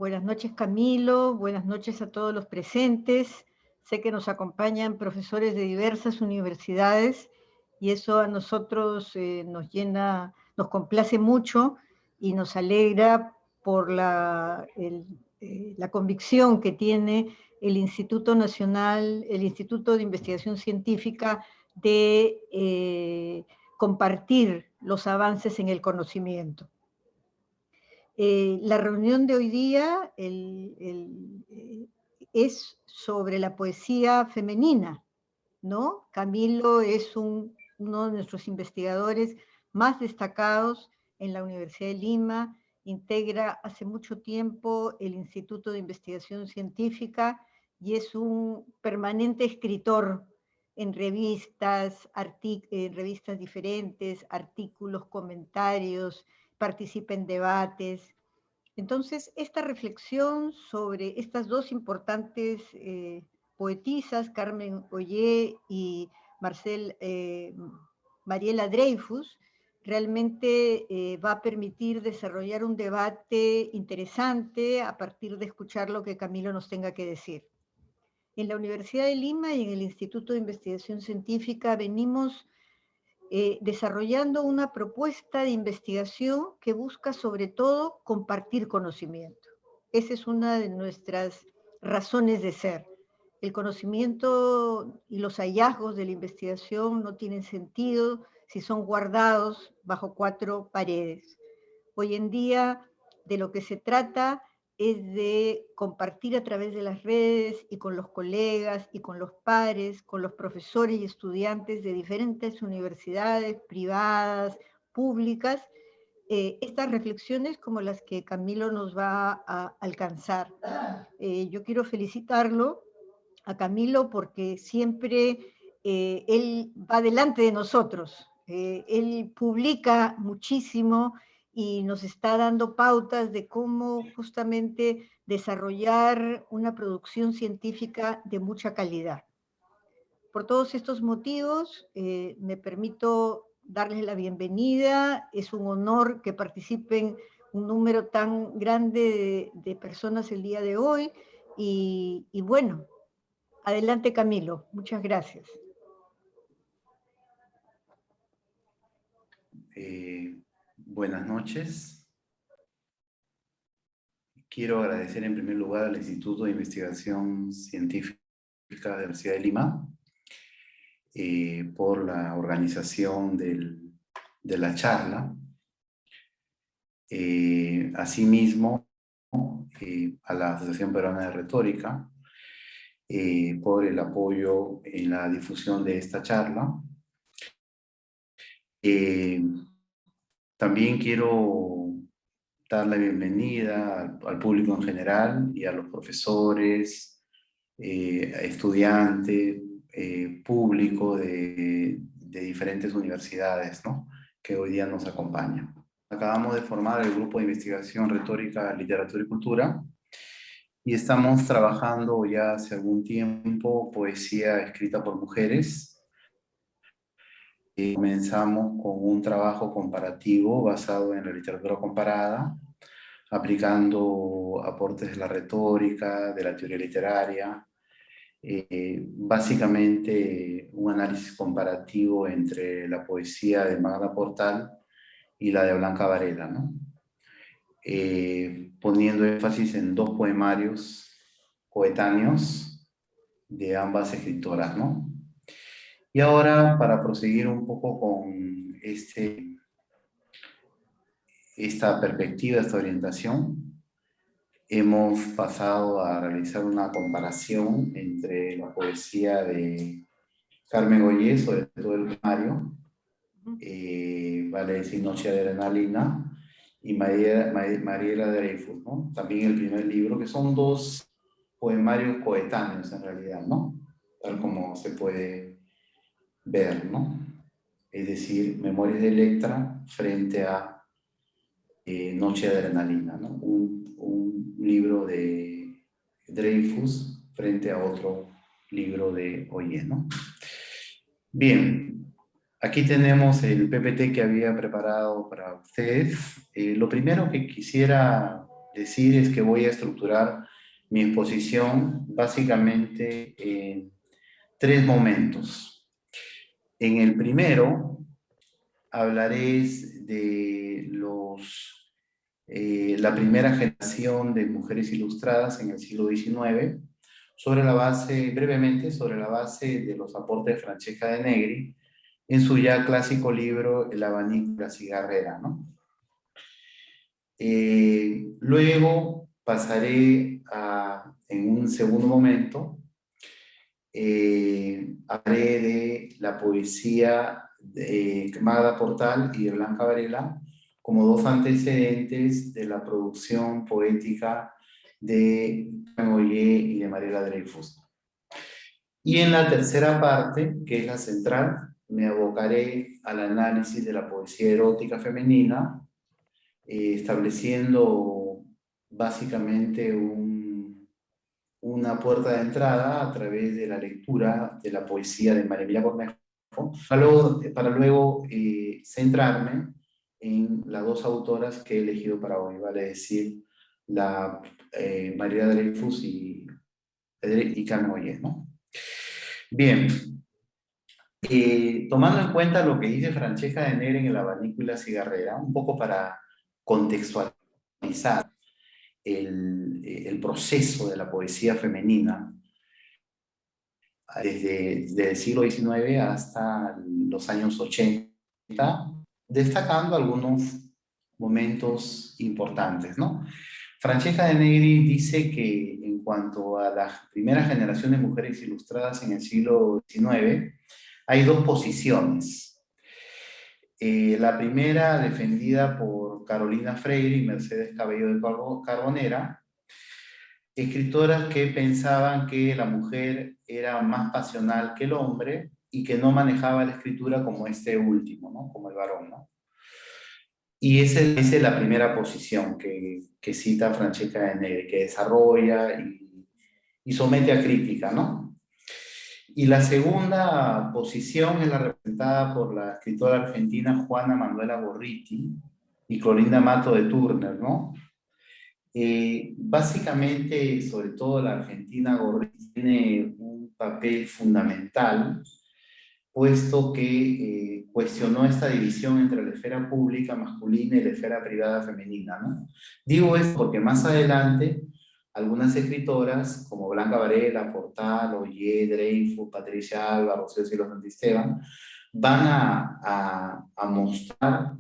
Buenas noches, Camilo. Buenas noches a todos los presentes. Sé que nos acompañan profesores de diversas universidades y eso a nosotros nos llena, nos complace mucho y nos alegra por la convicción que tiene el Instituto Nacional, el Instituto de Investigación Científica de compartir los avances en el conocimiento. La reunión de hoy día es sobre la poesía femenina, ¿no? Camilo es uno de nuestros investigadores más destacados en la Universidad de Lima, integra hace mucho tiempo el Instituto de Investigación Científica y es un permanente escritor en revistas diferentes, artículos, comentarios, participa en debates. Entonces, esta reflexión sobre estas dos importantes poetisas, Carmen Ollé y Mariela Dreyfus, realmente va a permitir desarrollar un debate interesante a partir de escuchar lo que Camilo nos tenga que decir. En la Universidad de Lima y en el Instituto de Investigación Científica venimos desarrollando una propuesta de investigación que busca sobre todo compartir conocimiento. Esa es una de nuestras razones de ser. El conocimiento y los hallazgos de la investigación no tienen sentido si son guardados bajo cuatro paredes. Hoy en día de lo que se trata es de compartir a través de las redes y con los colegas y con los pares, con los profesores y estudiantes de diferentes universidades privadas, públicas, estas reflexiones como las que Camilo nos va a alcanzar. Yo quiero felicitarlo a Camilo porque siempre él va delante de nosotros. Él publica muchísimo y nos está dando pautas de cómo justamente desarrollar una producción científica de mucha calidad. Por todos estos motivos, me permito darles la bienvenida. Es un honor que participen un número tan grande de personas el día de hoy. Y bueno, adelante Camilo, muchas gracias. Buenas noches. Quiero agradecer en primer lugar al Instituto de Investigación Científica de la Universidad de Lima por la organización de la charla. Asimismo, a la Asociación Peruana de Retórica por el apoyo en la difusión de esta charla. También quiero dar la bienvenida al público en general y a los profesores, estudiantes, público de diferentes universidades, ¿no?, que hoy día nos acompañan. Acabamos de formar el grupo de investigación retórica, literatura y cultura y estamos trabajando ya hace algún tiempo poesía escrita por mujeres. Comenzamos con un trabajo comparativo basado en la literatura comparada, aplicando aportes de la retórica, de la teoría literaria, básicamente un análisis comparativo entre la poesía de Magda Portal y la de Blanca Varela, ¿no? Poniendo énfasis en dos poemarios coetáneos de ambas escritoras, ¿no? Y ahora, para proseguir un poco con esta perspectiva, esta orientación, hemos pasado a realizar una comparación entre la poesía de Carmen Ollé, sobre todo el poemario, vale decir Noche de Adrenalina, y Mariela Dreyfus, ¿no? También el primer libro, que son dos poemarios coetáneos en realidad, ¿no? Tal como se puede ver, ¿no? Es decir, Memorias de Electra frente a Noche de Adrenalina, ¿no? Un libro de Dreyfus frente a otro libro de Ollé, ¿no? Bien, aquí tenemos el PPT que había preparado para ustedes. Lo primero que quisiera decir es que voy a estructurar mi exposición básicamente en tres momentos. En el primero hablaré de la primera generación de mujeres ilustradas en el siglo XIX, brevemente, sobre la base de los aportes de Francesca de Negri en su ya clásico libro El abanico y la cigarrera, ¿no? Luego pasaré en un segundo momento, hablaré de la poesía de Magda Portal y de Blanca Varela como dos antecedentes de la producción poética de Carmen Ollé y de Mariela Dreyfus. Y en la tercera parte, que es la central, me abocaré al análisis de la poesía erótica femenina, estableciendo básicamente una puerta de entrada a través de la lectura de la poesía de María Emilia Cornejo, para luego centrarme en las dos autoras que he elegido para hoy, vale decir, María Dreyfus y Carmen Ollé, ¿no? Bien, tomando en cuenta lo que dice Francesca de Negri en El abanico y la cigarrera, un poco para contextualizar el proceso de la poesía femenina desde el siglo XIX hasta los años 80, destacando algunos momentos importantes, ¿no? Francesca de Negri dice que en cuanto a la primera generación de mujeres ilustradas en el siglo XIX, hay dos posiciones. La primera, defendida por Carolina Freire y Mercedes Cabello de Carbonera, escritoras que pensaban que la mujer era más pasional que el hombre y que no manejaba la escritura como este último, ¿no? Como el varón, ¿no? Y esa es la primera posición que cita Francesca de Negri, que desarrolla y somete a crítica, ¿no? Y la segunda posición es la representada por la escritora argentina Juana Manuela Gorriti y Clorinda Mato de Turner, ¿no? Básicamente, sobre todo la Argentina Gorriti tiene un papel fundamental, puesto que cuestionó esta división entre la esfera pública masculina y la esfera privada femenina, ¿no? Digo esto porque más adelante algunas escritoras, como Blanca Varela, Portal, Ollé, Dreyfus, Patricia Alba, Rocío Silva Santisteban, van a mostrar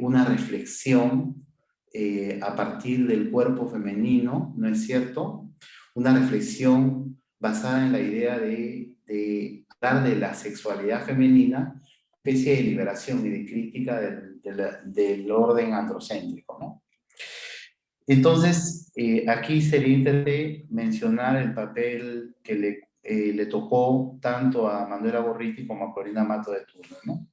una reflexión a partir del cuerpo femenino, ¿no es cierto? Una reflexión basada en la idea de hablar de la sexualidad femenina, especie de liberación y de crítica del orden androcéntrico, ¿no? Entonces, aquí sería interesante mencionar el papel que le tocó tanto a Manuela Gorriti como a Corina Mato de Turner, ¿no?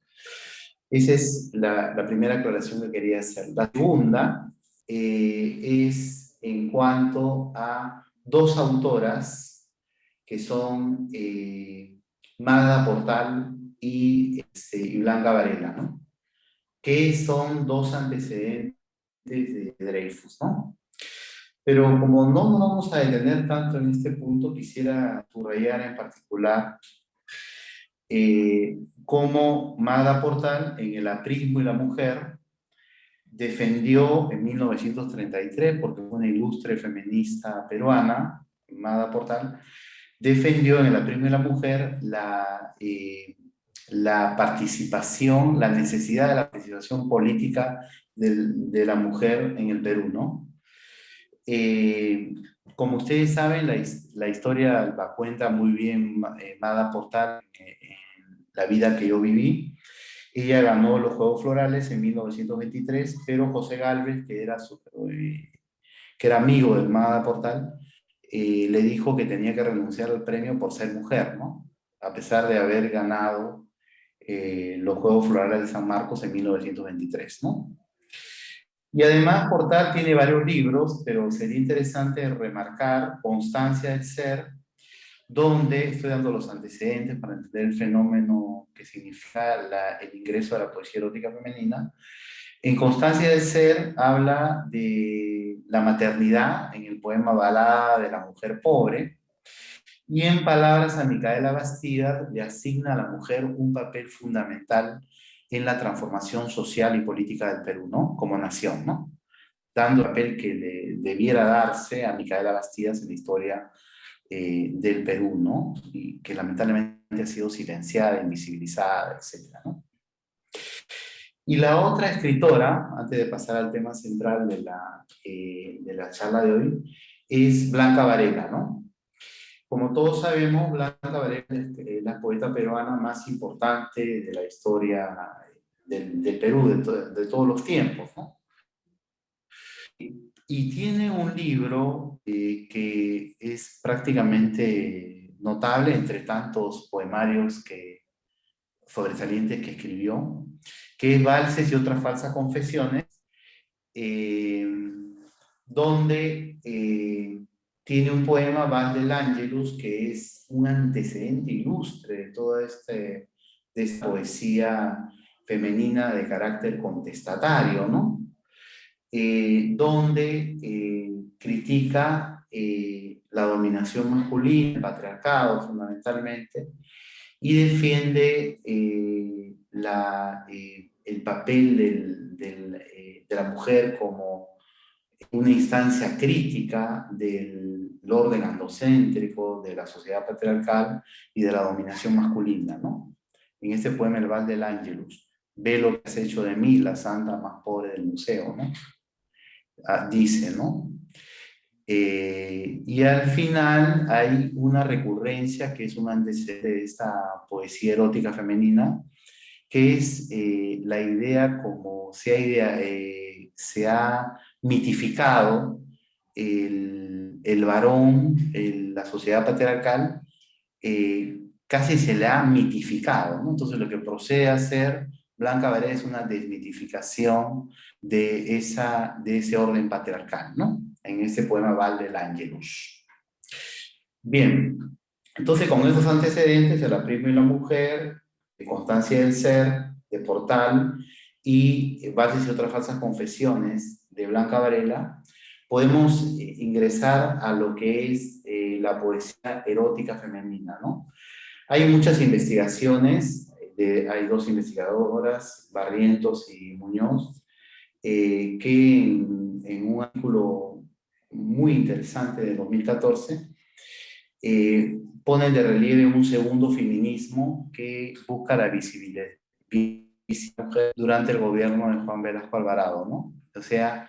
Esa es la primera aclaración que quería hacer. La segunda es en cuanto a dos autoras que son Magda Portal y Blanca Varela, ¿no? Que son dos antecedentes de Dreyfus, ¿no? Pero como no nos vamos a detener tanto en este punto, quisiera subrayar en particular cómo Magda Portal en El aprismo y la mujer defendió en 1933, porque fue una ilustre feminista peruana, Magda Portal, defendió en El aprismo y la mujer la participación, la necesidad de la participación política de la mujer en el Perú, ¿no? Como ustedes saben, la historia la cuenta muy bien Magda Portal en la vida que yo viví. Ella ganó los Juegos Florales en 1923, pero José Gálvez, que era amigo de Magda Portal, le dijo que tenía que renunciar al premio por ser mujer, ¿no? A pesar de haber ganado los Juegos Florales de San Marcos en 1923, ¿no? Y además Portal tiene varios libros, pero sería interesante remarcar Constancia del Ser, donde estoy dando los antecedentes para entender el fenómeno que significa el ingreso de la poesía erótica femenina. En Constancia del Ser habla de la maternidad en el poema Balada de la Mujer Pobre, y en palabras a Micaela Bastida le asigna a la mujer un papel fundamental en la transformación social y política del Perú, ¿no? Como nación, ¿no? Dando el papel que le debiera darse a Micaela Bastidas en la historia del Perú, ¿no? Y que lamentablemente ha sido silenciada, invisibilizada, etcétera, ¿no? Y la otra escritora, antes de pasar al tema central de la charla de hoy, es Blanca Varela, ¿no? Como todos sabemos, Blanca Varela es la poeta peruana más importante de la historia del Perú, de todos los tiempos, ¿no? Y tiene un libro que es prácticamente notable entre tantos poemarios sobresalientes que escribió, que es Valses y otras falsas confesiones, eh, donde tiene un poema, Vals del Ángelus, que es un antecedente ilustre de toda de esta poesía femenina de carácter contestatario, ¿no? Donde critica la dominación masculina, el patriarcado fundamentalmente, y defiende el papel de la mujer como una instancia crítica del orden androcéntrico, de la sociedad patriarcal y de la dominación masculina, ¿no? En este poema, El Val del Ángelus, ve lo que has hecho de mí, la santa más pobre del museo, ¿no? Dice, ¿no? Y al final hay una recurrencia que es un antecedente de esta poesía erótica femenina, que es la idea como se ha mitificado el varón, la sociedad patriarcal, casi se le ha mitificado, ¿no? Entonces lo que procede a hacer Blanca Varela es una desmitificación de ese orden patriarcal, ¿no? En ese poema Val del Ángelus. Bien, entonces con esos antecedentes de La prima y la mujer, de Constancia del Ser, de Portal y Valses y otras falsas confesiones de Blanca Varela, podemos ingresar a lo que es la poesía erótica femenina, ¿no? Hay muchas investigaciones, hay dos investigadoras, Barrientos y Muñoz, que en un artículo muy interesante de 2014 ponen de relieve un segundo feminismo que busca la visibilidad durante el gobierno de Juan Velasco Alvarado, ¿no? O sea,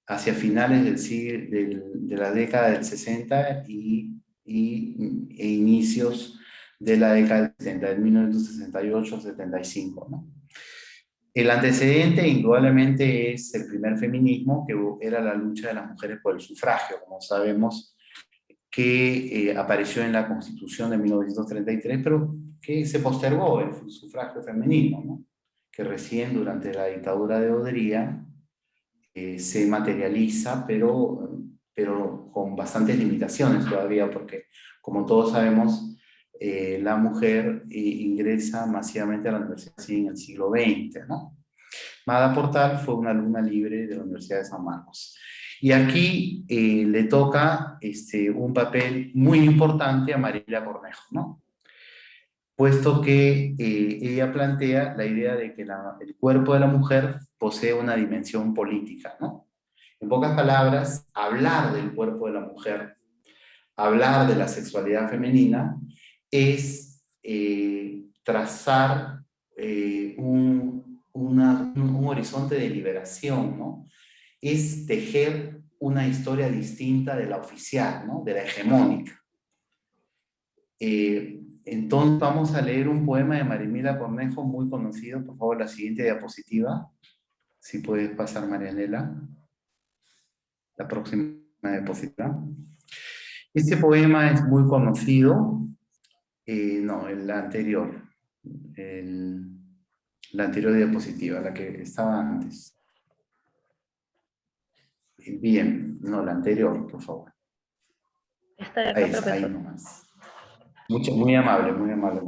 hacia finales de la década del 60 e inicios de la década del 70, de 1968-75, ¿no? El antecedente indudablemente es el primer feminismo, que era la lucha de las mujeres por el sufragio, como sabemos, que apareció en la Constitución de 1933, pero que se postergó el sufragio femenino, ¿no? Que recién durante la dictadura de Odría se materializa, pero con bastantes limitaciones todavía, porque como todos sabemos, la mujer ingresa masivamente a la universidad en el siglo XX, ¿no? Mada Portal fue una alumna libre de la Universidad de San Marcos. Y aquí le toca un papel muy importante a Mariela Cornejo, ¿no? Puesto que ella plantea la idea de que el cuerpo de la mujer posee una dimensión política, ¿no? En pocas palabras, hablar del cuerpo de la mujer, hablar de la sexualidad femenina, es trazar un horizonte de liberación, ¿no? Es tejer una historia distinta de la oficial, ¿no? De la hegemónica. Entonces vamos a leer un poema de Marimila Cornejo muy conocido. Por favor, la siguiente diapositiva. Si puedes pasar, Marianela. La próxima diapositiva. Este poema es muy conocido. No, la anterior. La anterior diapositiva, la que estaba antes. Bien, no, la anterior, por favor. Está de acá, Ahí, profesor. ahí nomás. Muy amable, Marianela.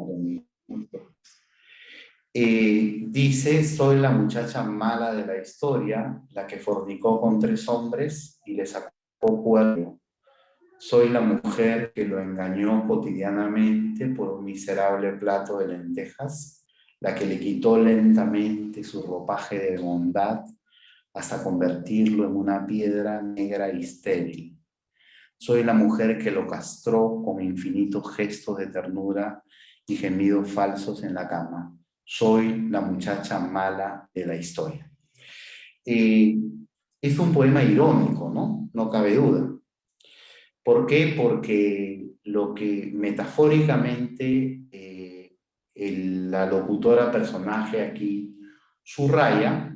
Dice, soy la muchacha mala de la historia, la que fornicó con 3 hombres y le sacó cuerpo. Soy la mujer que lo engañó cotidianamente por un miserable plato de lentejas, la que le quitó lentamente su ropaje de bondad hasta convertirlo en una piedra negra y estéril. Soy la mujer que lo castró con infinitos gestos de ternura y gemidos falsos en la cama. Soy la muchacha mala de la historia. Es un poema irónico, ¿no? No cabe duda. ¿Por qué? Porque lo que metafóricamente la locutora personaje aquí subraya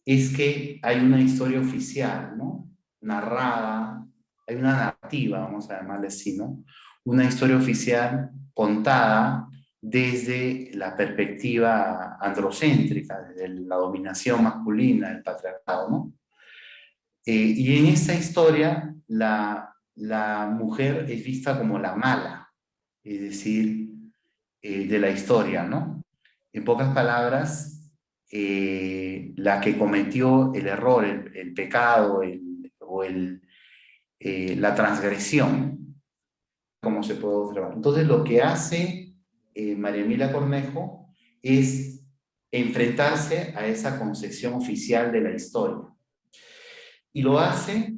es que hay una historia oficial, ¿no? Narrada, hay una narrativa, vamos a llamarle así, ¿no? Una historia oficial contada desde la perspectiva androcéntrica, desde la dominación masculina, el patriarcado, ¿no? Y en esta historia, la mujer es vista como la mala, es decir, de la historia, ¿no? En pocas palabras, la que cometió el error, el pecado, la transgresión, como se puede observar. Entonces, lo que hace María Emilia Cornejo es enfrentarse a esa concepción oficial de la historia. Y lo hace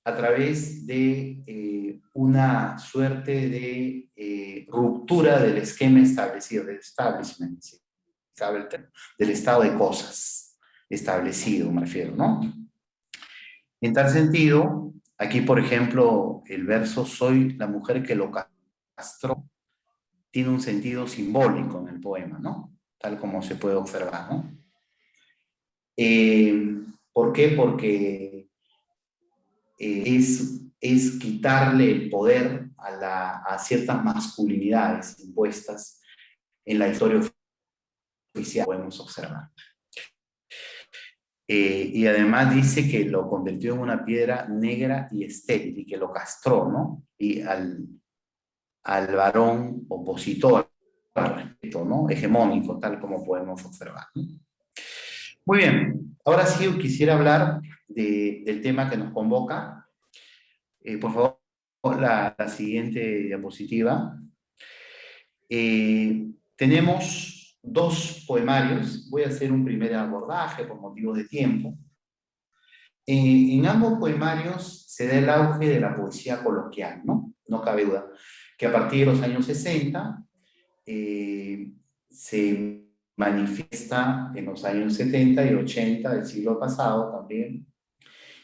a través de una suerte de ruptura del esquema establecido, del establishment, ¿sí? Del estado de cosas establecido, me refiero, ¿no? En tal sentido, aquí, por ejemplo, el verso soy la mujer que lo castró tiene un sentido simbólico en el poema, ¿no? Tal como se puede observar, ¿no? ¿Por qué? Porque es quitarle el poder a ciertas masculinidades impuestas en la historia oficial, podemos observar. Y además dice que lo convirtió en una piedra negra y estéril, y que lo castró, ¿no? Y al varón opositor al respeto, ¿no? Hegemónico, tal como podemos observar, ¿no? Muy bien, ahora sí quisiera hablar del tema que nos convoca. Por favor, la siguiente diapositiva. Tenemos 2 poemarios. Voy a hacer un primer abordaje por motivos de tiempo. En ambos poemarios se da el auge de la poesía coloquial, ¿no? No cabe duda que a partir de los años 60 se manifiesta en los años 70 y 80 del siglo pasado también,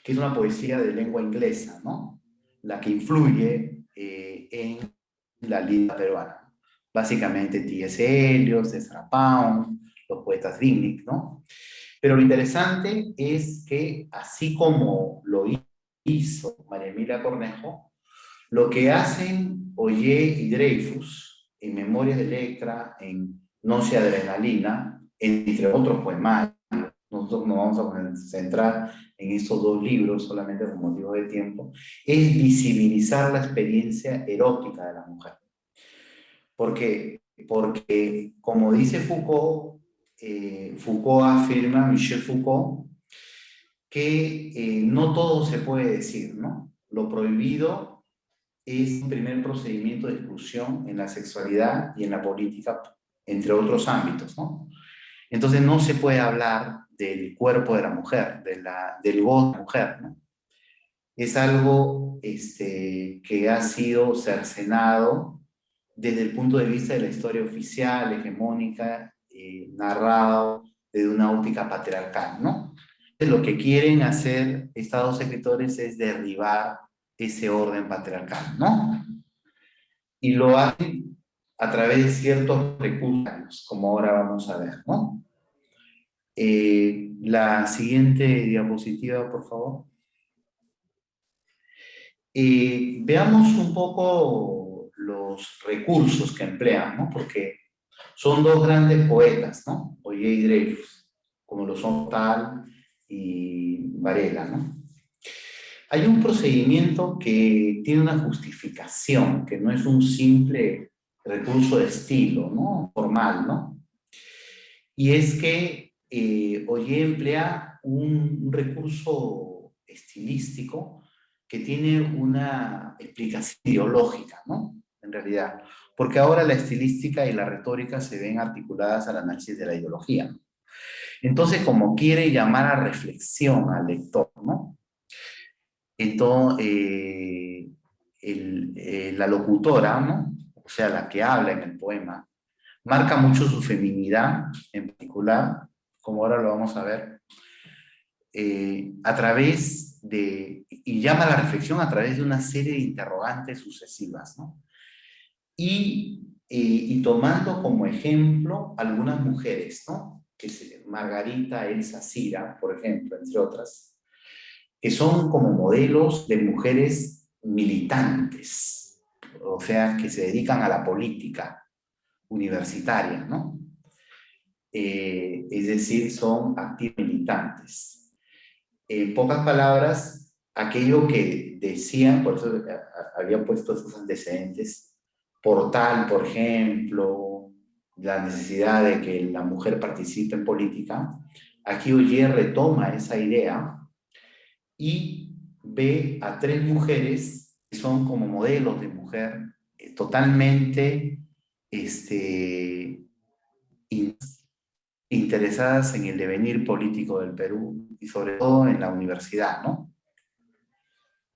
que es una poesía de lengua inglesa, ¿no? La que influye en la lírica peruana. Básicamente T.S. Eliot, Ezra Pound, los poetas beatnik, ¿no? Pero lo interesante es que, así como lo hizo María Emilia Cornejo, lo que hacen Ollé y Dreyfus en Memorias de Electra, en Noche Adrenalina, entre otros poemarios, nosotros nos vamos a concentrar en estos 2 libros solamente por motivo de tiempo, es visibilizar la experiencia erótica de la mujer. ¿Por qué? Porque, como dice Foucault, Foucault afirma, Michel Foucault, que no todo se puede decir, ¿no? Lo prohibido es un primer procedimiento de exclusión en la sexualidad y en la política, entre otros ámbitos, ¿no? Entonces no se puede hablar del cuerpo de la mujer, del gozo de la mujer, ¿no? Es algo que ha sido cercenado desde el punto de vista de la historia oficial, hegemónica, narrado desde una óptica patriarcal, ¿no? Lo que quieren hacer estos 2 escritores es derribar ese orden patriarcal, ¿no? Y lo hacen a través de ciertos recursos, como ahora vamos a ver, ¿no? La siguiente diapositiva, por favor. Veamos un poco los recursos que emplean, ¿no? Porque son 2 grandes poetas, ¿no? Ollé y Dreyfus, como lo son Tal y Varela, ¿no? Hay un procedimiento que tiene una justificación, que no es un simple recurso de estilo, ¿no? Formal, ¿no? y es que Ollé emplea un recurso estilístico que tiene una explicación ideológica, ¿no? En realidad, porque ahora la estilística y la retórica se ven articuladas al análisis de la ideología, ¿no? Entonces, como quiere llamar a reflexión al lector, ¿no? Entonces, la locutora, ¿no? O sea, la que habla en el poema, marca mucho su feminidad, en particular, como ahora lo vamos a ver, a través de, y llama a la reflexión a través de una serie de interrogantes sucesivas, ¿no? Y tomando como ejemplo algunas mujeres, ¿no? Margarita, Elsa, Cira, por ejemplo, entre otras, que son como modelos de mujeres militantes, o sea, que se dedican a la política universitaria, ¿no? Es decir, son activas militantes. En pocas palabras, aquello que decían, por eso había puesto esos antecedentes, Portal, por ejemplo, la necesidad de que la mujer participe en política, aquí Ollé retoma esa idea y ve a tres mujeres que son como modelos de mujer totalmente interesadas en el devenir político del Perú y sobre todo en la universidad, ¿no?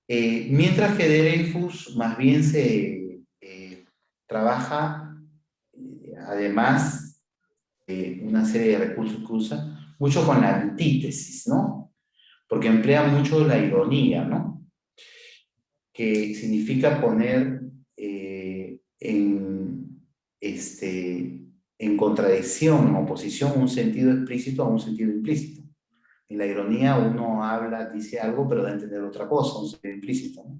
Mientras que Dreyfus más bien se trabaja, además de una serie de recursos que usa, mucho con la antítesis, ¿no? Porque emplea mucho la ironía, ¿no? Que significa poner en contradicción, en oposición, un sentido explícito a un sentido implícito. En la ironía uno habla, dice algo, pero da a entender otra cosa, un sentido implícito, ¿no?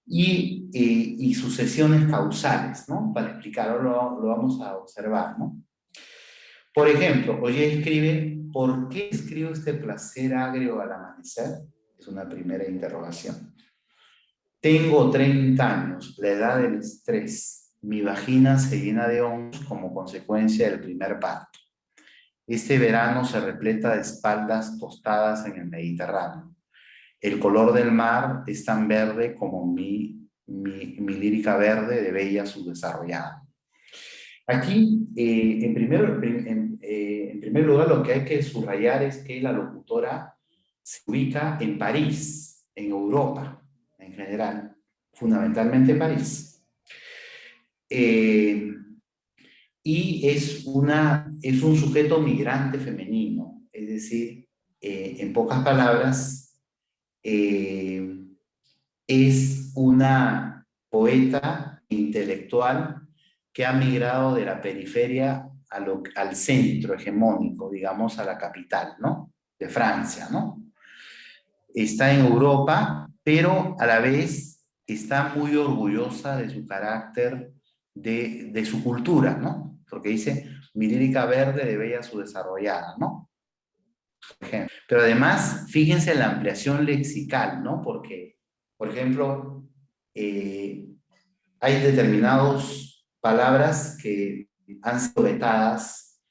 Y sucesiones causales, ¿no? Para explicarlo lo vamos a observar, ¿no? Por ejemplo, Ollé escribe, ¿por qué escribo este placer agrio al amanecer? Es una primera interrogación. Tengo 30 años, la edad del estrés. Mi vagina se llena de hongos como consecuencia del primer parto. Este verano se repleta de espaldas tostadas en el Mediterráneo. El color del mar es tan verde como mi lírica verde de bella subdesarrollada. Aquí, en primer lugar, lo que hay que subrayar es que la locutora se ubica en París, en Europa, en general, fundamentalmente París. Y es un sujeto migrante femenino, es decir, en pocas palabras, es una poeta intelectual que ha migrado de la periferia al centro hegemónico, digamos, a la capital, ¿no? De Francia, ¿no? Está en Europa, pero a la vez está muy orgullosa de su carácter, de su cultura, ¿no? Porque dice, mi lírica verde de bella su desarrollada, ¿no? Pero además, fíjense en la ampliación lexical, ¿no? Porque, por ejemplo, hay determinadas palabras que han sido vetadas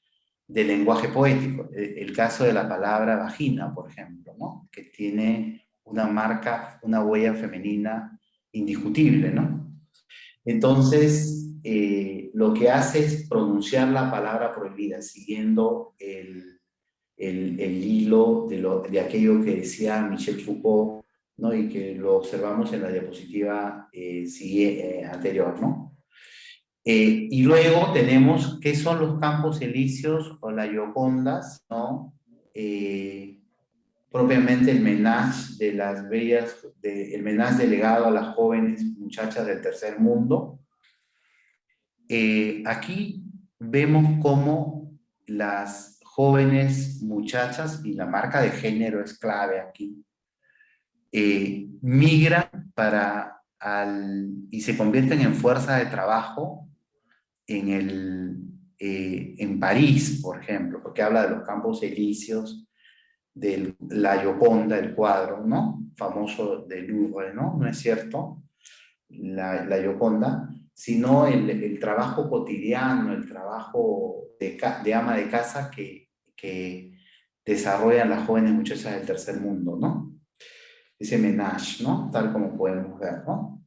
del lenguaje poético. El caso de la palabra vagina, por ejemplo, ¿no? Que tiene una marca, una huella femenina indiscutible, ¿no? Entonces, lo que hace es pronunciar la palabra prohibida, siguiendo el hilo de aquello que decía Michel Foucault, ¿no? Y que lo observamos en la diapositiva anterior, ¿no? Y luego tenemos qué son los campos elíseos o las Giocondas, ¿no? Propiamente el menage de las bellas, el menage delegado a las jóvenes muchachas del tercer mundo. Aquí vemos cómo las jóvenes muchachas, y la marca de género es clave aquí, migran y se convierten en fuerza de trabajo en París, por ejemplo, porque habla de los campos elíseos, de la Gioconda, el cuadro, ¿no? Famoso del Louvre, ¿no? ¿No es cierto? La Gioconda. sino el trabajo cotidiano, el trabajo de ama de casa que desarrollan las jóvenes muchachas del tercer mundo, ¿no? Ese menage, ¿no? Tal como podemos ver, ¿no?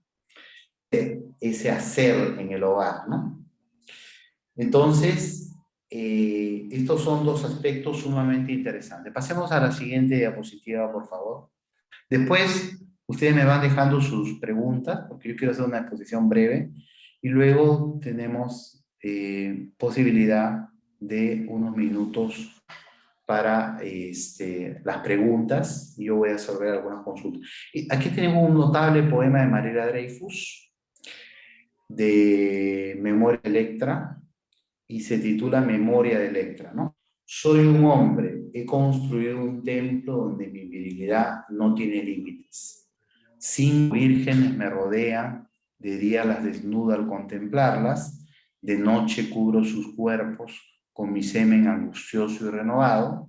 Ese hacer en el hogar, ¿no? Entonces, estos son dos aspectos sumamente interesantes. Pasemos a la siguiente diapositiva, por favor. Después, ustedes me van dejando sus preguntas, porque yo quiero hacer una exposición breve, y luego tenemos posibilidad de unos minutos para las preguntas, y yo voy a resolver algunas consultas. Y aquí tenemos un notable poema de Mariela Dreyfus, de Memoria de Electra, y se titula Memoria de Electra, ¿no? Soy un hombre, he construido un templo donde mi virilidad no tiene límites. 5 vírgenes me rodean, de día las desnudo al contemplarlas, de noche cubro sus cuerpos con mi semen angustioso y renovado.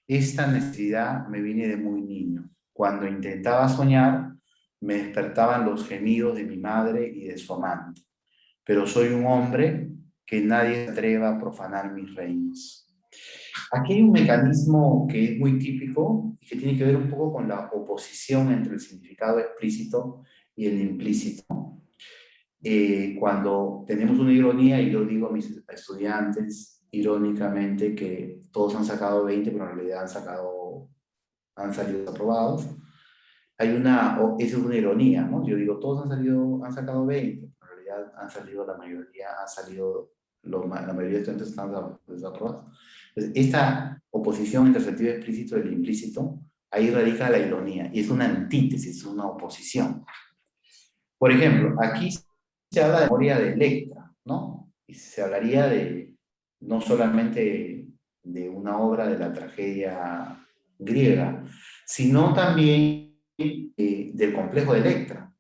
Esta necesidad me viene de muy niño. Cuando intentaba soñar, me despertaban los gemidos de mi madre y de su amante. Pero soy un hombre que nadie se atreva a profanar mis reinos. Aquí hay un mecanismo que es muy típico y que tiene que ver un poco con la oposición entre el significado explícito y el implícito. Cuando tenemos una ironía, y yo digo a mis estudiantes irónicamente que todos han sacado 20, pero en realidad han salido aprobados, esa es una ironía, ¿no? Yo digo, todos han sacado 20, pero en realidad han salido, la mayoría han salido, la mayoría de estudiantes están desaprobados. Entonces, esta oposición entre el sentido explícito y el implícito, ahí radica la ironía, y es una antítesis, una oposición. Por ejemplo, aquí se habla de memoria de Electra, ¿no? Y se hablaría no solamente de una obra de la tragedia griega, sino también del complejo de Electra.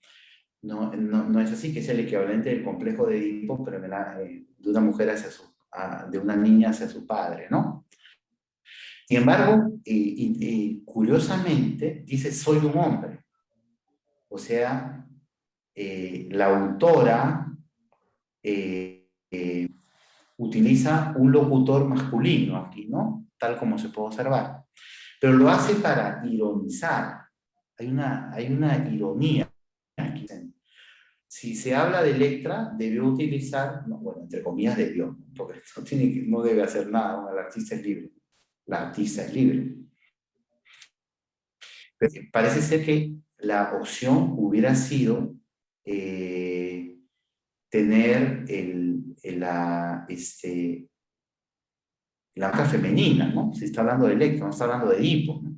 No es así, que es el equivalente del complejo de Edipo, pero de una mujer de una niña hacia su padre, ¿no? Sin embargo, curiosamente, dice, soy un hombre. O sea, la autora utiliza un locutor masculino aquí, ¿no? Tal como se puede observar. Pero lo hace para ironizar. Hay una ironía aquí. Si se habla de Electra, debió utilizar, no, bueno, entre comillas debió, porque no debe hacer nada, el artista es libre. La artista es libre. Pero parece ser que la opción hubiera sido tener la marca femenina, ¿no? Se está hablando de Electra, no está hablando de Edipo, ¿no?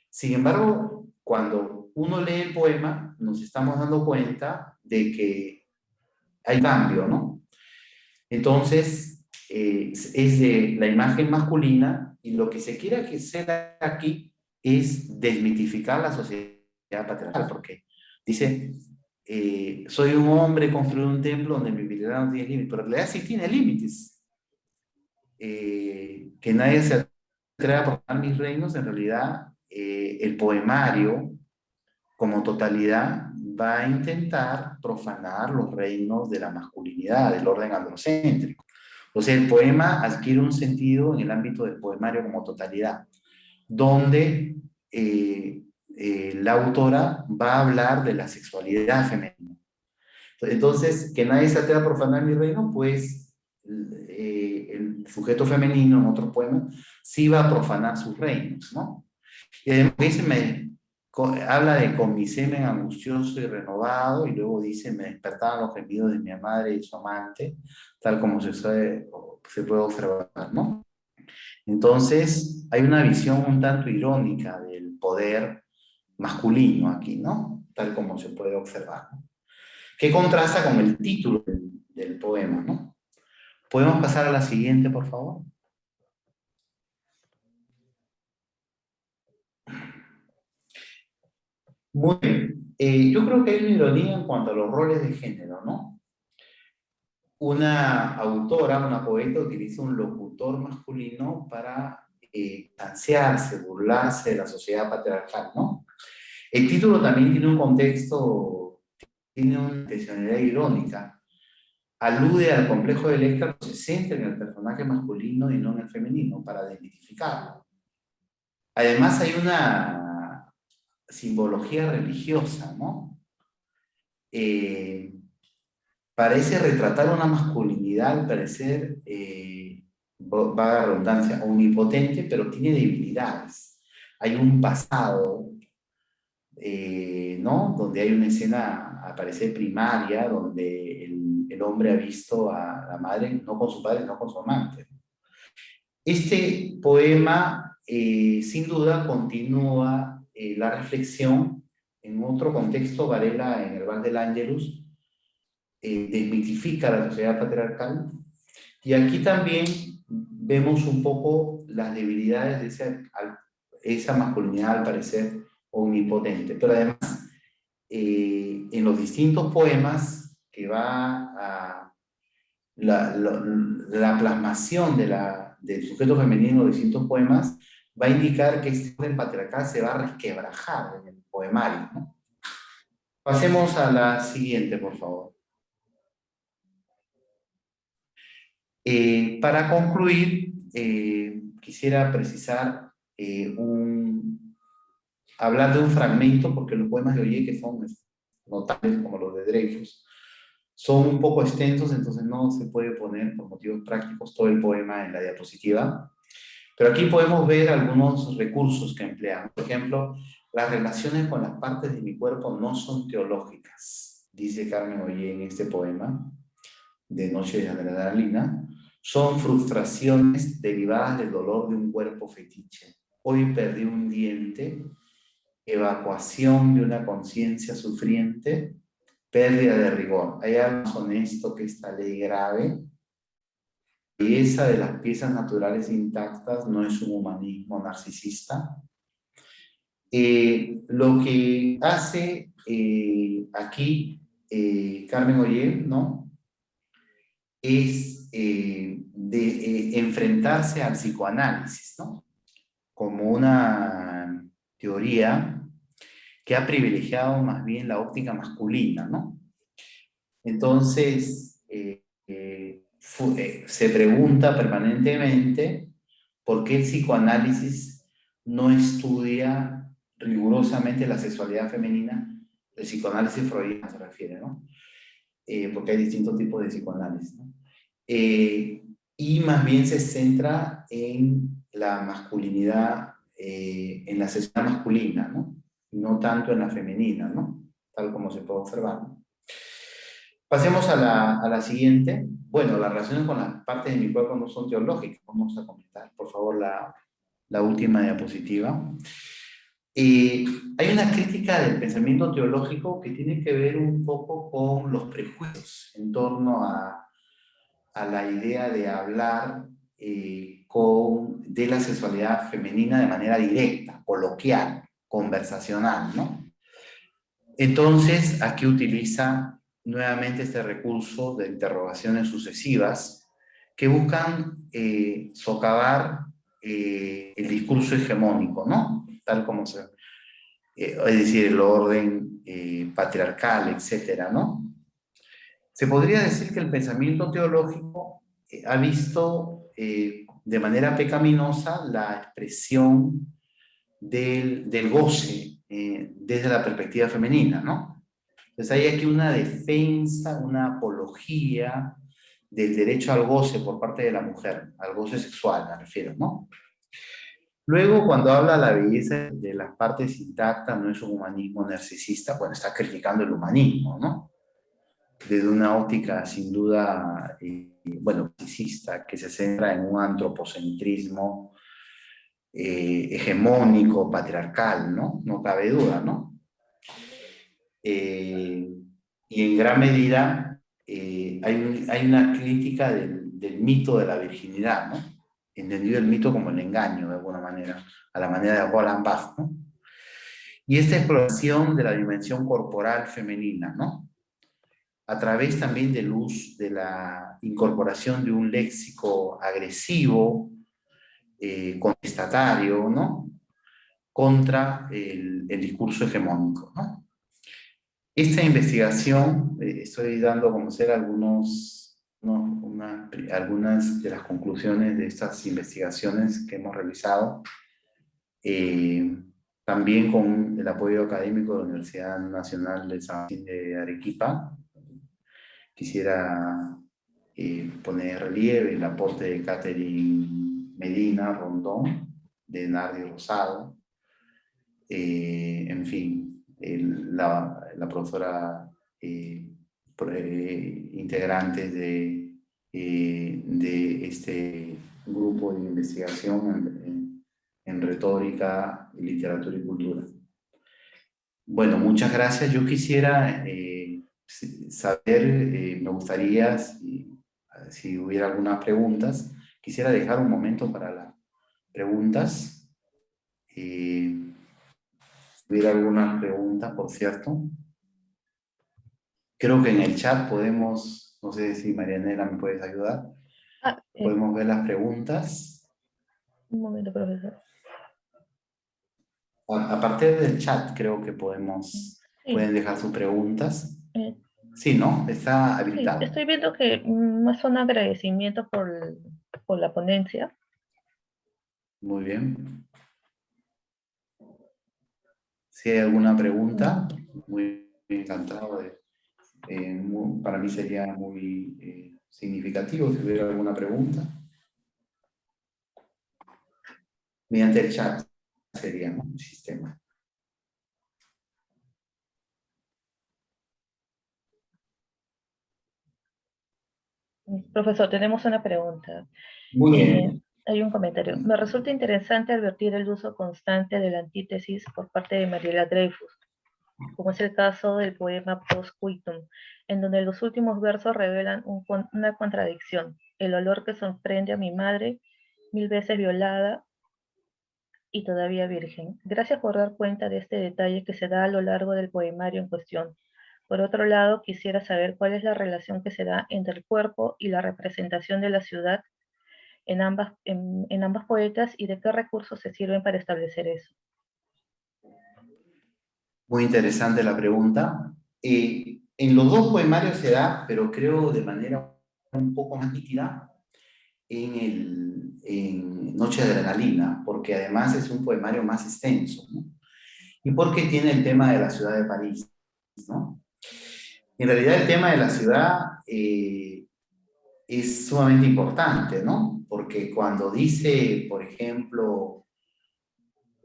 Sin embargo, cuando uno lee el poema, nos estamos dando cuenta de que hay cambio, ¿no? Entonces, es de la imagen masculina, y lo que se quiere hacer aquí es desmitificar la sociedad patriarcal, porque dice, soy un hombre, construido un templo donde mi virilidad no tiene límites, pero en realidad sí tiene límites. Que nadie se atreva a profanar mis reinos, en realidad el poemario como totalidad va a intentar profanar los reinos de la masculinidad, del orden androcéntrico. O sea, el poema adquiere un sentido en el ámbito del poemario como totalidad, donde la autora va a hablar de la sexualidad femenina. Entonces, que nadie se atreva a profanar mi reino, pues el sujeto femenino en otro poema sí va a profanar sus reinos, ¿no? Y además dice, habla de con mi semen angustioso y renovado, y luego dice, me despertaban los gemidos de mi madre y su amante, tal como se puede observar, ¿no? Entonces, hay una visión un tanto irónica del poder masculino aquí, ¿no? Tal como se puede observar, ¿no? Que contrasta con el título del poema, ¿no? ¿Podemos pasar a la siguiente, por favor? Muy bien. Yo creo que hay una ironía en cuanto a los roles de género, ¿no? Una autora, una poeta, utiliza un locutor masculino para ansiarse, burlarse de la sociedad patriarcal, ¿no? El título también tiene un contexto tiene una intencionalidad irónica. Alude al complejo de Electra, pero se centra en el personaje masculino y no en el femenino, para desmitificarlo. Además hay una simbología religiosa, ¿no? Parece retratar una masculinidad, al parecer, vaga la redundancia, omnipotente, pero tiene debilidades. Hay un pasado, ¿no? Donde hay una escena, al parecer, primaria, donde el hombre ha visto a la madre, no con su padre, no con su amante. Este poema, sin duda, continúa la reflexión. En otro contexto, Varela, en el Val del Ángelus, desmitifica la sociedad patriarcal. Y aquí también vemos un poco las debilidades de esa masculinidad, al parecer, omnipotente. Pero además, en los distintos poemas que va a la plasmación del sujeto femenino en los distintos poemas, va a indicar que este orden patriarcal se va a resquebrajar en el poemario, ¿no? Pasemos a la siguiente, por favor. Para concluir, quisiera precisar hablar de un fragmento, porque los poemas de Ollé, que son notables como los de Dreyfus, son un poco extensos, entonces no se puede poner por motivos prácticos todo el poema en la diapositiva. Pero aquí podemos ver algunos recursos que emplean. Por ejemplo, las relaciones con las partes de mi cuerpo no son teológicas, dice Carmen Ollé en este poema de Noche de Adrenalina. Son frustraciones derivadas del dolor de un cuerpo fetiche. Hoy perdí un diente, evacuación de una conciencia sufriente, pérdida de rigor. Hay algo más honesto que esta ley grave. La belleza de las piezas naturales intactas no es un humanismo narcisista. Lo que hace aquí Carmen Ollé, ¿no?, es enfrentarse al psicoanálisis, ¿no?, como una teoría que ha privilegiado más bien la óptica masculina, ¿no? Entonces, se pregunta permanentemente por qué el psicoanálisis no estudia rigurosamente la sexualidad femenina. El psicoanálisis freudiano se refiere, ¿no? Porque hay distintos tipos de psicoanálisis, ¿no? Y más bien se centra en la masculinidad, en la sexualidad masculina, ¿no? No tanto en la femenina, ¿no? Tal como se puede observar, ¿no? Pasemos a la siguiente. Bueno, las relaciones con las partes de mi cuerpo no son teológicas. Vamos a comentar, por favor, la última diapositiva. Hay una crítica del pensamiento teológico que tiene que ver un poco con los prejuicios en torno a la idea de hablar de la sexualidad femenina de manera directa, coloquial, conversacional, ¿no? Entonces, aquí utiliza nuevamente este recurso de interrogaciones sucesivas que buscan socavar el discurso hegemónico, ¿no? Tal como es decir, el orden patriarcal, etcétera, ¿no? Se podría decir que el pensamiento teológico ha visto de manera pecaminosa la expresión del goce desde la perspectiva femenina, ¿no? Entonces hay aquí una defensa, una apología del derecho al goce por parte de la mujer, al goce sexual me refiero, ¿no? Luego, cuando habla de la belleza de las partes intactas, no es un humanismo narcisista, bueno, está criticando el humanismo, ¿no? Desde una óptica sin duda, bueno, narcisista, que se centra en un antropocentrismo hegemónico, patriarcal, ¿no? No cabe duda, ¿no? Y en gran medida hay una crítica del mito de la virginidad, ¿no? Entendido el mito como el engaño, de alguna manera, a la manera de Roland Barthes, ¿no? Y esta exploración de la dimensión corporal femenina, ¿no?, a través también de la incorporación de un léxico agresivo, contestatario, ¿no?, contra el discurso hegemónico, ¿no? Esta investigación, estoy dando a conocer algunas de las conclusiones de estas investigaciones que hemos realizado, también con el apoyo académico de la Universidad Nacional de San Martín de Arequipa. Quisiera poner en relieve el aporte de Catherine Medina Rondón, de Nardi Rosado, en fin, la profesora integrantes de este grupo de investigación en retórica, literatura y cultura. Bueno, muchas gracias. Yo quisiera saber, me gustaría, si hubiera algunas preguntas, quisiera dejar un momento para las preguntas. Si hubiera algunas preguntas, por cierto. Creo que en el chat podemos, no sé si Marianela me puedes ayudar, podemos ver las preguntas. Un momento, profesor. A partir del chat creo que podemos, Sí. pueden dejar sus preguntas. Sí, ¿no? Está habilitado. Sí, estoy viendo que más un agradecimiento por la ponencia. Muy bien. Si hay alguna pregunta, muy encantado de... para mí sería muy significativo si hubiera alguna pregunta. Mediante el chat sería, ¿no? El sistema. Profesor, tenemos una pregunta. Muy bien. Hay un comentario. Me resulta interesante advertir el uso constante de la antítesis por parte de Mariela Dreyfus, como es el caso del poema Post-Scriptum, en donde los últimos versos revelan una contradicción: el olor que sorprende a mi madre, 1000 veces violada y todavía virgen. Gracias por dar cuenta de este detalle que se da a lo largo del poemario en cuestión. Por otro lado, quisiera saber cuál es la relación que se da entre el cuerpo y la representación de la ciudad en ambas poetas, y de qué recursos se sirven para establecer eso. Muy interesante la pregunta. En los dos poemarios se da, pero creo de manera un poco más nítida, en Noche de Adrenalina, porque además es un poemario más extenso, ¿no? Y porque tiene el tema de la ciudad de París, ¿no? En realidad el tema de la ciudad es sumamente importante, ¿no? Porque cuando dice, por ejemplo,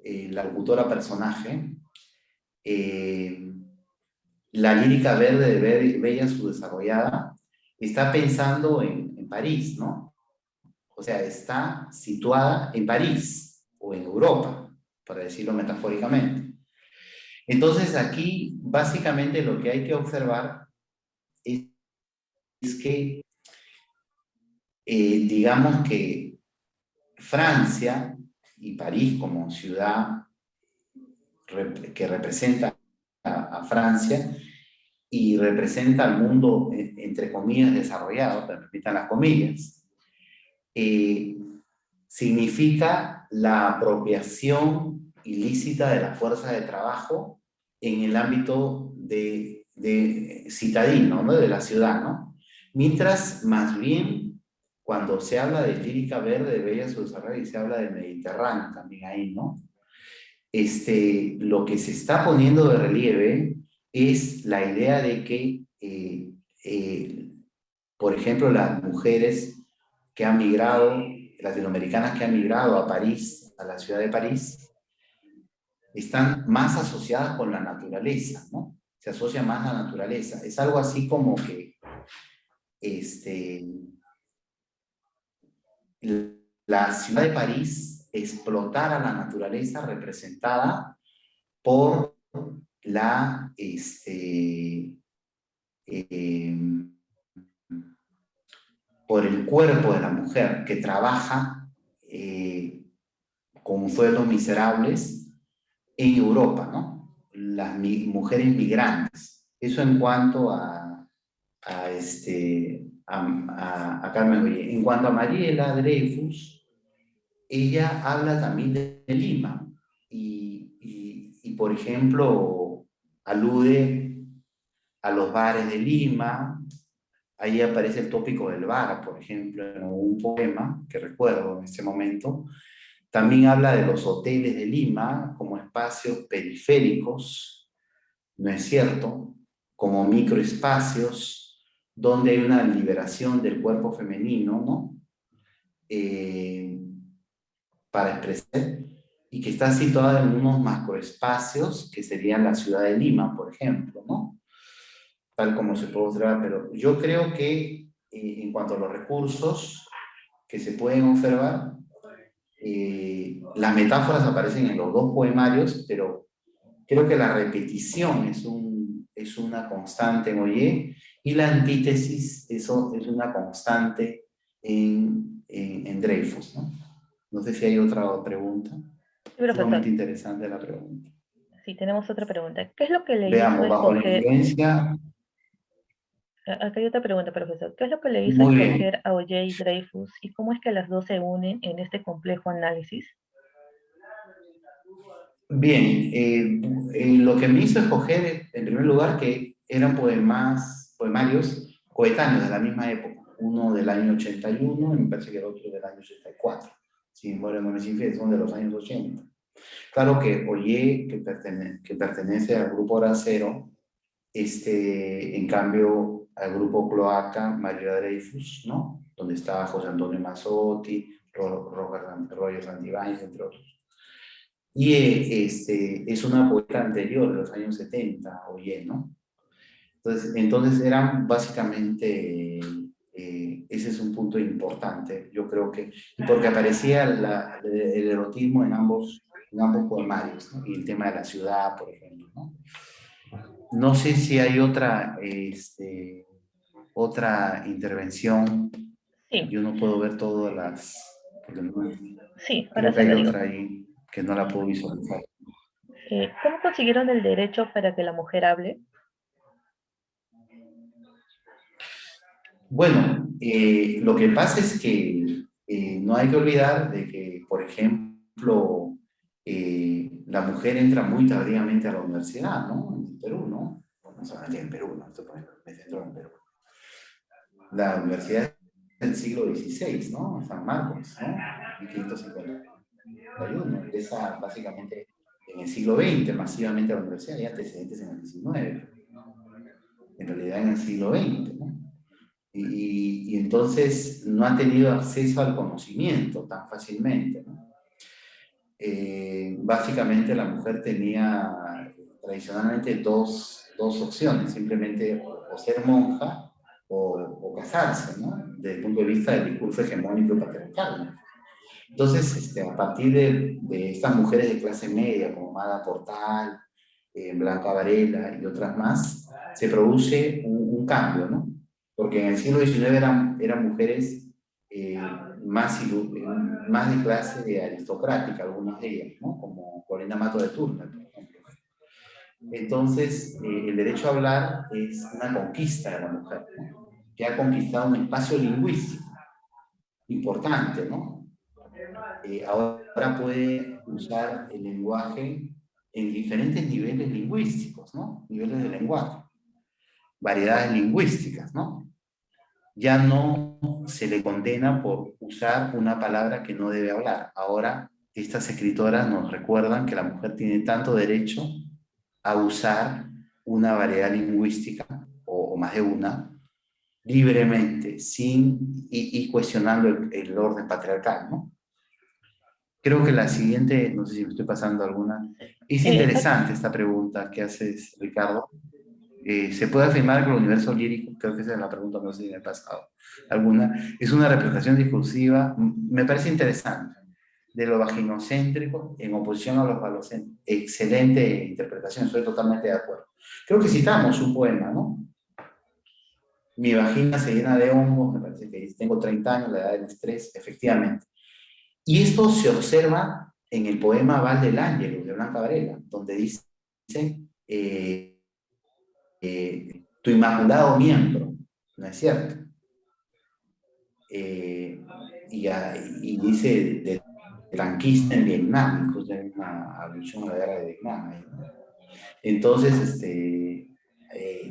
la locutora personaje, la lírica verde de Bella Subdesarrollada, está pensando en París, ¿no? O sea, está situada en París o en Europa, para decirlo metafóricamente. Entonces aquí básicamente lo que hay que observar es que digamos que Francia y París como ciudad que representa a Francia y representa al mundo, entre comillas, desarrollado, permitan las comillas, significa la apropiación ilícita de la fuerza de trabajo en el ámbito de citadino, ¿no? De la ciudad, ¿no? Mientras, más bien, cuando se habla de lírica verde, de Bella Subdesarrollada, y se habla del Mediterráneo también ahí, ¿no? Lo que se está poniendo de relieve es la idea de que, por ejemplo, las mujeres que han migrado, latinoamericanas que han migrado a París, a la ciudad de París, están más asociadas con la naturaleza, ¿no? Se asocia más a la naturaleza. Es algo así como que la ciudad de París explotara la naturaleza representada por la por el cuerpo de la mujer que trabaja con sueldos miserables en Europa, ¿no? Las mujeres migrantes. Eso en cuanto a Carmen Ollé. En cuanto a Mariela Dreyfus, ella habla también de Lima y por ejemplo, alude a los bares de Lima. Ahí aparece el tópico del bar, por ejemplo, en un poema que recuerdo en ese momento. También habla de los hoteles de Lima como espacios periféricos, ¿no es cierto? Como microespacios donde hay una liberación del cuerpo femenino, ¿no? Para expresar, y que está situada en unos macroespacios que serían la ciudad de Lima, por ejemplo, ¿no? Tal como se puede observar, pero yo creo que en cuanto a los recursos que se pueden observar, las metáforas aparecen en los dos poemarios, pero creo que la repetición es una constante en Ollé, y la antítesis eso es una constante en Dreyfus, ¿no? No sé si hay otra pregunta. Sí, profesor. Sumamente interesante la pregunta. Sí, tenemos otra pregunta. ¿Qué es lo que le hizo Veamos, bajo la escoger? influencia, Acá hay otra pregunta, profesor. ¿Qué es lo que le hizo muy bien. escoger a Ollé y Dreyfus y cómo es que las dos se unen en este complejo análisis? Bien, lo que me hizo escoger, en primer lugar, que eran poemarios coetáneos de la misma época. Uno del año 81 y me parece que el otro del año 84. Si mi memoria no me infiel, son de los años 80. Claro que Ollé, que pertenece al grupo Hora Cero, en cambio, al grupo Cloaca, María Dreyfus, ¿no? Donde está José Antonio Mazzotti, Roger Santibáñez, entre otros. Y es una poeta anterior, de los años 70, Ollé, ¿no? Entonces eran básicamente, ese es un punto importante, yo creo que, porque aparecía el erotismo en ambos poemarios, ¿no? Y el tema de la ciudad, por ejemplo, ¿no? No sé si hay otra intervención. Sí, Yo no puedo ver todas porque sí, ahora creo que se hay lo digo. otra ahí que no la puedo visualizar. ¿Cómo consiguieron el derecho para que la mujer hable? Bueno, lo que pasa es que no hay que olvidar de que, por ejemplo, la mujer entra muy tardíamente a la universidad, ¿no? En Perú, ¿no? Bueno, no solamente en Perú, ¿no? Me centro en Perú. La universidad es del siglo XVI, ¿no? San Marcos, ¿no? 1551. Empieza básicamente en el siglo XX, masivamente la universidad, y antecedentes en el XIX. En realidad en el siglo XX, ¿no? Y entonces no ha tenido acceso al conocimiento tan fácilmente, ¿no? Básicamente la mujer tenía tradicionalmente dos opciones, simplemente o ser monja o casarse, ¿no? Desde el punto de vista del discurso hegemónico y patriarcal, ¿no? Entonces, a partir de estas mujeres de clase media, como Mada Portal, Blanca Varela y otras más, se produce un cambio, ¿no? Porque en el siglo XIX eran mujeres más de clase aristocrática, algunas de ellas, ¿no? Como Corina Mato de Turner, por ejemplo. Entonces, el derecho a hablar es una conquista de la mujer, ¿no? Que ha conquistado un espacio lingüístico importante, ¿no? Ahora puede usar el lenguaje en diferentes niveles lingüísticos, ¿no? Niveles de lenguaje, variedades lingüísticas, ¿no? Ya no se le condena por usar una palabra que no debe hablar. Ahora, estas escritoras nos recuerdan que la mujer tiene tanto derecho a usar una variedad lingüística, o más de una, libremente, y cuestionando el orden patriarcal, ¿no? Creo que la siguiente, no sé si me estoy pasando alguna, es Ac- interesante esta pregunta que haces, Ricardo. ¿Se puede afirmar que el universo lírico, creo que esa es la pregunta, no sé si me he pasado alguna, es una representación discursiva? Me parece interesante, de lo vaginocéntrico en oposición a los falocéntricos? Excelente interpretación, estoy totalmente de acuerdo. Creo que citamos un poema, ¿no? Mi vagina se llena de hongos, me parece que tengo 30 años, la edad del estrés, efectivamente. Y esto se observa en el poema Val del Ángelo, de Blanca Varela, donde dice, tu inmaculado miembro, ¿no es cierto? Y dice de franquista en Vietnam, incluso hay una alusión a la guerra de Vietnam, ¿no? Entonces,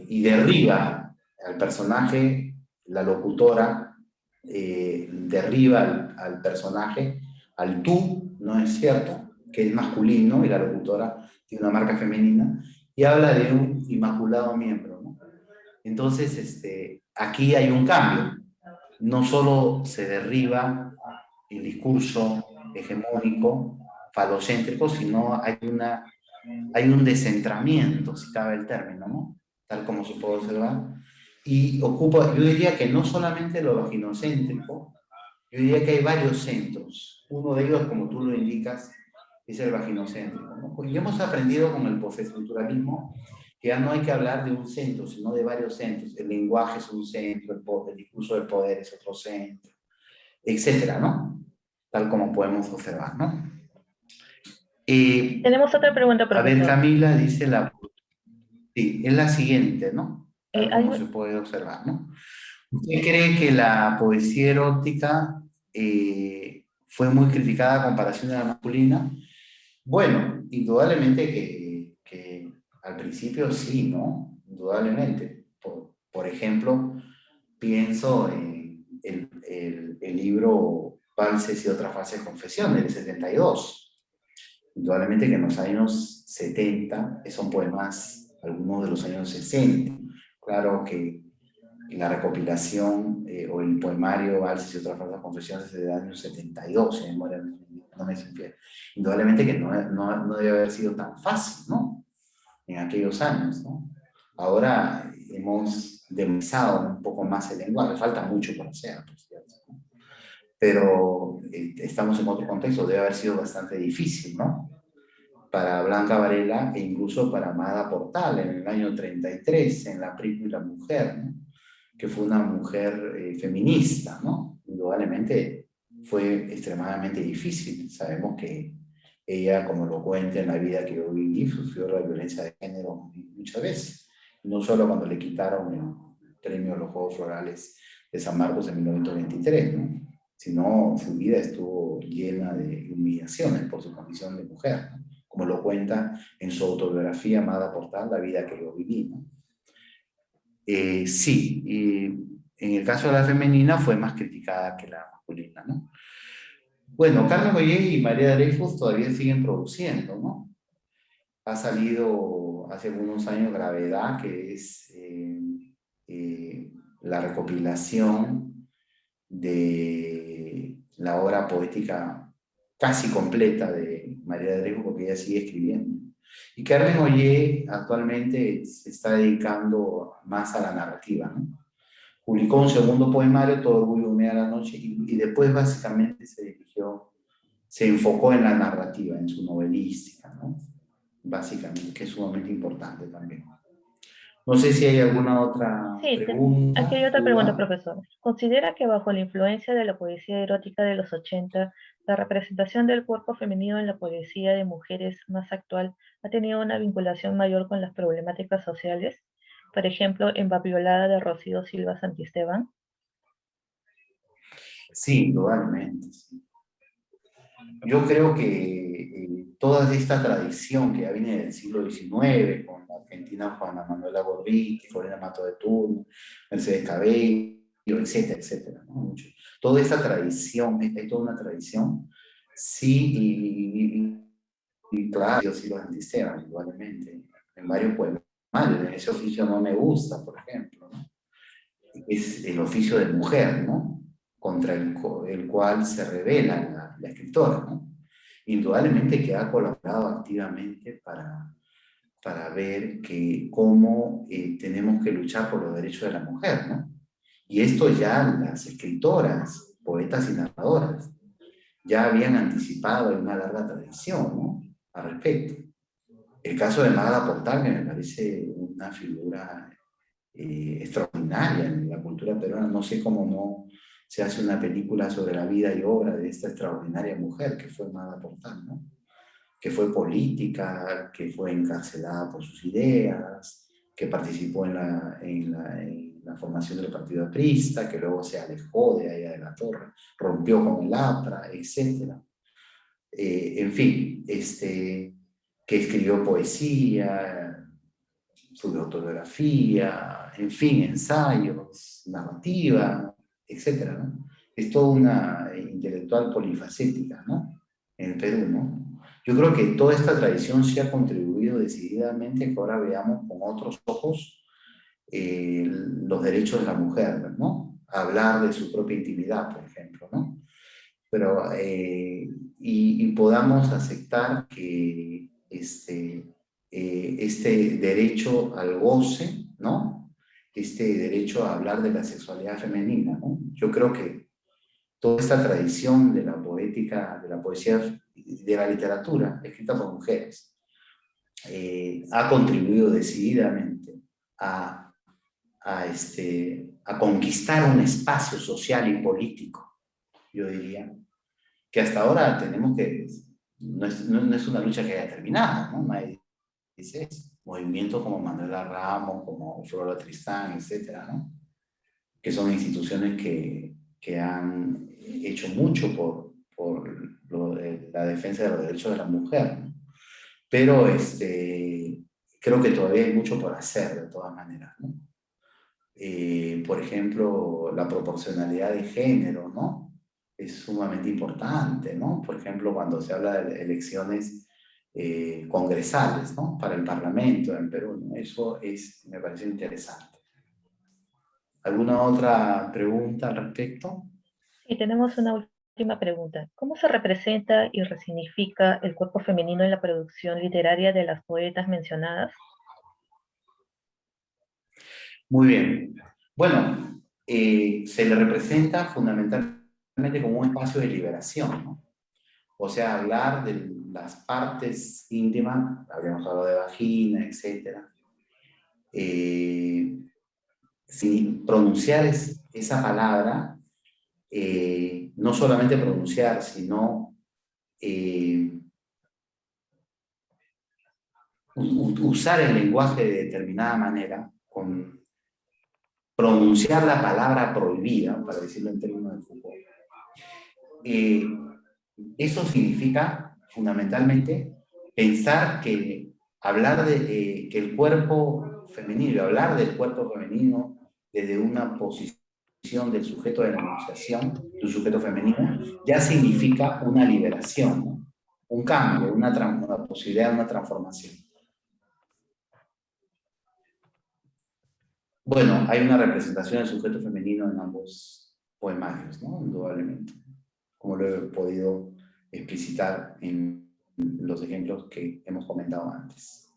y derriba al personaje, la locutora derriba al personaje, al tú, ¿no es cierto?, que es masculino, y la locutora tiene una marca femenina, y habla de un inmaculado miembro, ¿no? Entonces, aquí hay un cambio. No solo se derriba el discurso hegemónico, falocéntrico, sino hay un descentramiento, si cabe el término, ¿no? Tal como se puede observar. Y ocupa, yo diría que no solamente lo vaginocéntrico, yo diría que hay varios centros. Uno de ellos, como tú lo indicas, es el vaginocéntrico, ¿no? Y hemos aprendido con el postestructuralismo que ya no hay que hablar de un centro, sino de varios centros. El lenguaje es un centro, el discurso del poder es otro centro, etcétera, ¿no? Tal como podemos observar, ¿no? Tenemos otra pregunta, A ver, profesor. Camila dice sí, es la siguiente, ¿no? Tal Hay como se puede observar, ¿no? ¿Usted cree que la poesía erótica fue muy criticada a comparación de la masculina? Bueno, indudablemente que al principio sí, ¿no? Indudablemente. Por ejemplo, pienso en el libro Valses y otras falsas confesiones del 72. Indudablemente que en los años 70 son poemas, algunos de los años 60. Claro que en la recopilación o el poemario Valses y otras falsas confesiones es del año 72, si memoria no me es infiel. Indudablemente que no debe haber sido tan fácil, ¿no? En aquellos años, ¿no? Ahora hemos demonizado un poco más el lenguaje, falta mucho por hacer, por cierto, ¿no? Pero estamos en otro contexto, debe haber sido bastante difícil, ¿no? Para Blanca Varela e incluso para Amada Portal en el año 33, en La Primo y la Mujer, ¿no? Que fue una mujer feminista, ¿no? Indudablemente fue extremadamente difícil. Sabemos que ella, como lo cuenta en La vida que yo viví, sufrió la violencia de género muchas veces. No solo cuando le quitaron el premio a los Juegos Florales de San Marcos en 1923, ¿no? Sino su vida estuvo llena de humillaciones por su condición de mujer, ¿no? Como lo cuenta en su autobiografía Amada Portal, La vida que yo viví, ¿no? Sí, y en el caso de la femenina fue más criticada que la masculina, ¿no? Bueno, Carmen Boyer y María Dreyfus todavía siguen produciendo, ¿no? Ha salido hace algunos años Gravedad, que es la recopilación de la obra poética casi completa de María Dreyfus, porque ella sigue escribiendo. Y Carmen Ollé actualmente se está dedicando más a la narrativa, ¿no? Publicó un segundo poemario, Todo orgullo humea la noche, y después básicamente se enfocó en la narrativa, en su novelística, ¿no? Básicamente, que es sumamente importante también. No sé si hay alguna otra Sí, aquí pregunta, hay otra pregunta, duda. profesor. ¿Considera que bajo la influencia de la poesía erótica de los 80, la representación del cuerpo femenino en la poesía de mujeres más actual ha tenido una vinculación mayor con las problemáticas sociales? Por ejemplo, en Babiolada de Rocío Silva Santisteban. Sí, indudablemente. Yo creo que toda esta tradición que ya viene del siglo XIX, con la argentina Juana Manuela Borghetti, Florina Mato de Turno, Mercedes Cabello, etcétera, etcétera, ¿no? Mucho. Toda esta tradición, hay toda una tradición, sí, y claro, yo sí lo anticipo, igualmente, en varios pueblos. Ese oficio no me gusta, por ejemplo, ¿no? Es el oficio de mujer, ¿no? Contra el cual se revela la escritora, ¿no? Indudablemente que ha colaborado activamente para ver cómo tenemos que luchar por los derechos de la mujer, ¿no? Y esto ya las escritoras, poetas y narradoras, ya habían anticipado en una larga tradición, ¿no? Al respecto. El caso de Magda Portal, que me parece una figura extraordinaria en la cultura peruana. No sé cómo no se hace una película sobre la vida y obra de esta extraordinaria mujer que fue Magda Portal, ¿no? Que fue política, que fue encarcelada por sus ideas, que participó en la formación del partido aprista, que luego se alejó de allá de la torre, rompió con el APRA, etc. En fin, que escribió poesía, su autobiografía, en fin, ensayos, narrativa, etcétera, ¿no? Es toda una intelectual polifacética, ¿no? En el Perú, ¿no? Yo creo que toda esta tradición sí ha contribuido decididamente a que ahora veamos con otros ojos los derechos de la mujer, ¿no? Hablar de su propia intimidad, por ejemplo, ¿no? Pero, y podamos aceptar que este derecho al goce, ¿no? Este derecho a hablar de la sexualidad femenina, ¿no? Yo creo que toda esta tradición de la poética, de la poesía, de la literatura escrita por mujeres, ha contribuido decididamente a, a conquistar un espacio social y político, yo diría, que hasta ahora tenemos que, no es una lucha que haya terminado, ¿no? Nadie dice eso. Movimientos como Manuela Ramos, como Flora Tristán, etcétera, ¿no? Que son instituciones que han hecho mucho por la defensa de los derechos de la mujer, ¿no? Pero creo que todavía hay mucho por hacer, de todas maneras, ¿no? Por ejemplo, la proporcionalidad de género, ¿no? Es sumamente importante, ¿no? Por ejemplo, cuando se habla de elecciones congresales, ¿no? Para el Parlamento en Perú, ¿no? Eso me pareció interesante. ¿Alguna otra pregunta al respecto? Y tenemos una última pregunta. ¿Cómo se representa y resignifica el cuerpo femenino en la producción literaria de las poetas mencionadas? Muy bien. Bueno, se le representa fundamentalmente como un espacio de liberación, ¿no? O sea, hablar de las partes íntimas, habríamos hablado de vagina, etc. Sin pronunciar esa palabra, no solamente pronunciar, sino usar el lenguaje de determinada manera, con pronunciar la palabra prohibida, para decirlo en términos de fútbol. Eso significa fundamentalmente pensar que hablar de que el cuerpo femenino, hablar del cuerpo femenino desde una posición del sujeto de la enunciación, del sujeto femenino, ya significa una liberación, ¿no? Un cambio, una posibilidad de una transformación. Bueno, hay una representación del sujeto femenino en ambos poemarios, ¿no? Indudablemente, como lo he podido explicitar en los ejemplos que hemos comentado antes.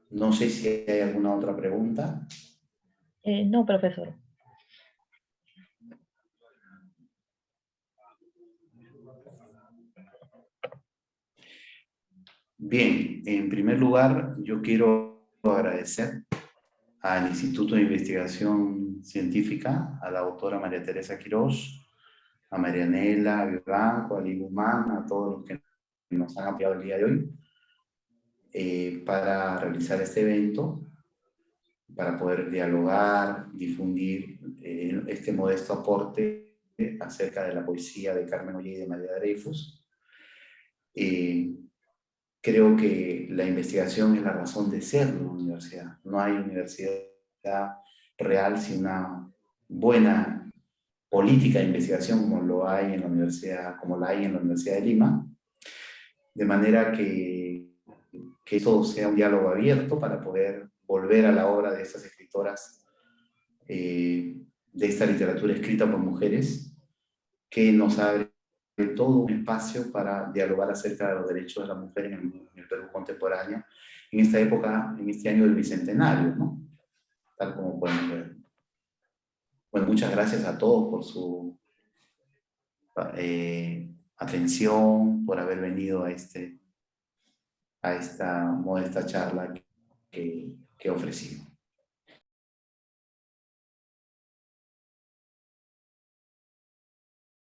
No sé si hay alguna otra pregunta. No, profesor. Bien, en primer lugar, yo quiero agradecer al Instituto de Investigación Científica, a la doctora María Teresa Quirós, a Marianela Vivanco, a Lili Guzmán, a todos los que nos han apoyado el día de hoy para realizar este evento, para poder dialogar, difundir este modesto aporte acerca de la poesía de Carmen Ollé y de María Dreyfus. Creo que la investigación es la razón de ser de una universidad. No hay universidad real sin una buena política de investigación como lo hay en la universidad, como la hay en la Universidad de Lima, de manera que esto sea un diálogo abierto para poder volver a la obra de estas escritoras, de esta literatura escrita por mujeres, que nos abre todo un espacio para dialogar acerca de los derechos de la mujer en el Perú contemporáneo, en esta época, en este año del Bicentenario, ¿no? Tal como podemos ver. Bueno, muchas gracias a todos por su atención, por haber venido a esta modesta charla que he ofrecido.